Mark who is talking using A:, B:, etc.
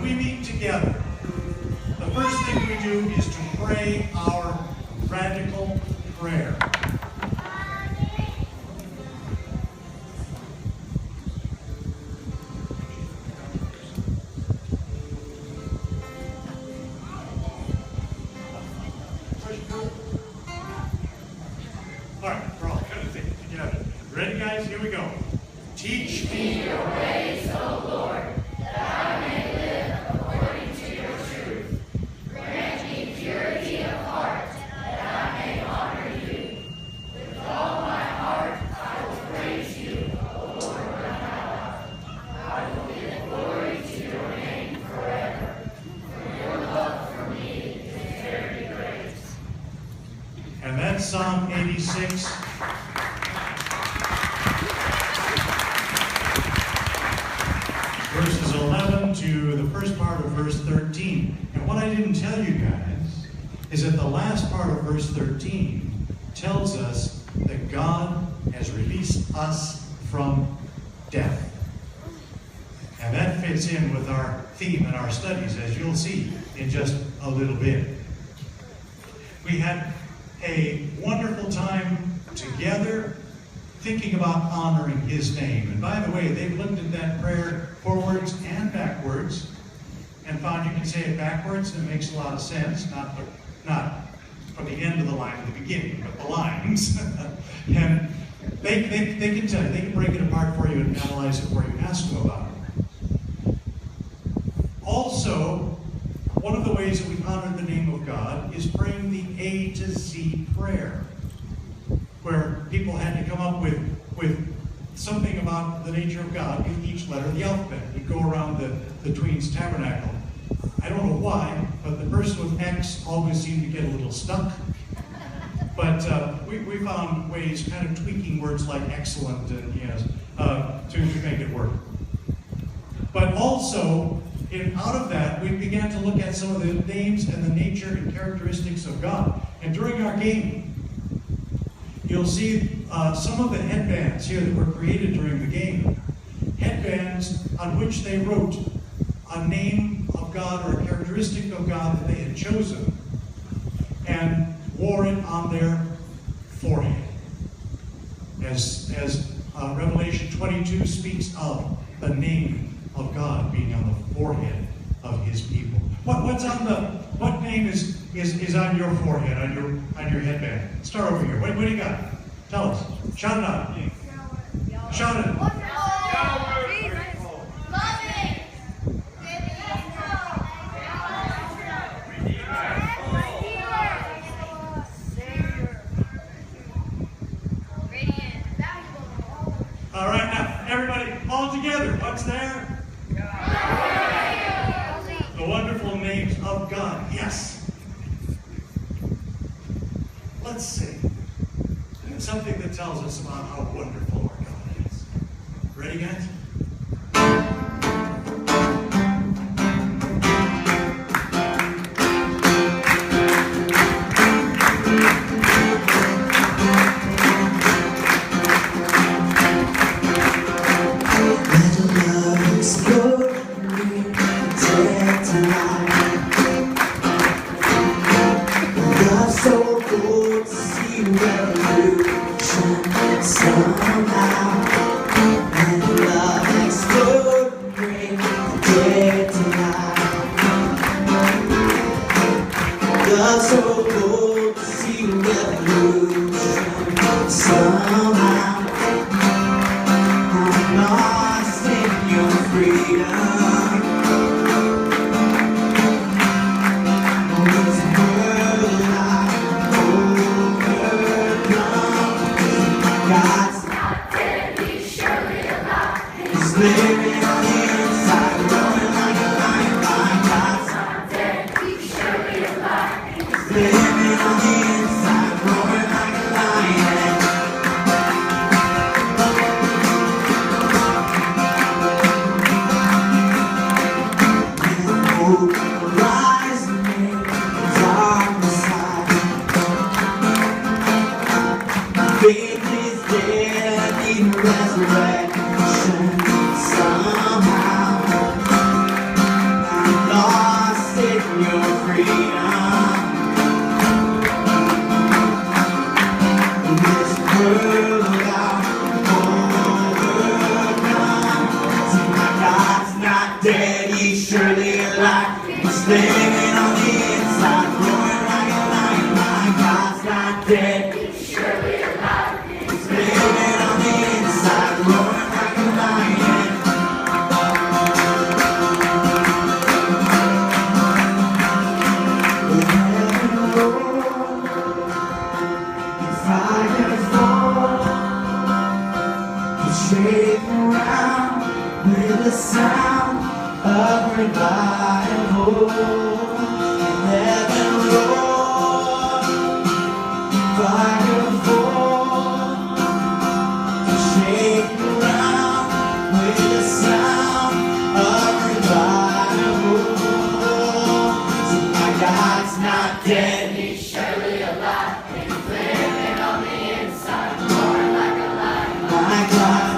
A: we meet together, the first thing we do is to pray our radical prayer. All right, we're all kind of thinking together. Ready, guys? Here we go. Teach me your ways, O Lord, that I may live according to your truth. Grant me purity of heart, that I may honor you. With all my heart I will praise you, O Lord my God. I will give glory to your name forever, for your love for me is very great. And that's Psalm 86. Verses 11 to the first part of verse 13. And what I didn't tell you guys is that the last part of verse 13 tells us that God has released us from death. And that fits in with our theme in our studies, as you'll see in just a little bit. We had a wonderful time together thinking about honoring His name. And by the way, they've looked at that prayer forwards and backwards and found you can say it backwards and it makes a lot of sense, not from the end of the line to the beginning, but the lines. And they can tell you, they can break it apart for you and analyze it for you, ask them about it. Also, one of the ways that we honor the name of God is praying the A to Z prayer, where people had to come up with something about the nature of God in each letter of the alphabet. We'd go around the Tweens tabernacle. I don't know why, but the person with X always seemed to get a little stuck. But we found ways, kind of tweaking words like excellent and yes, to make it work. But also, out of that, we began to look at some of the names and the nature and characteristics of God. And during our game, you'll see some of the headbands here that were created during the game. Headbands on which they wrote a name of God or a characteristic of God that they had chosen and wore it on their forehead. As Revelation 22 speaks of the name of God being on the forehead of His people. What name is on your forehead, on your headband? Start over here. What do you got? Tell us. Shout it out. Shout it. All right, now everybody, all together. What's there? The wonderful names of God. Yes. Let's sing. And something that tells us about how wonderful our God is. Ready, guys?
B: Living freedom. In this world without overcome. See, my God's not dead, He's surely alive. He's living on the inside, roaring like a lion. My God's not dead, He's surely alive. He's living on the inside, roaring like a lion. Fire fall, shake around with the sound of revival. Heaven roar, fire fall, shake around with the sound of revival. So my God's not dead, He's surely alive. He's living on the inside, roaring like a lion. My God.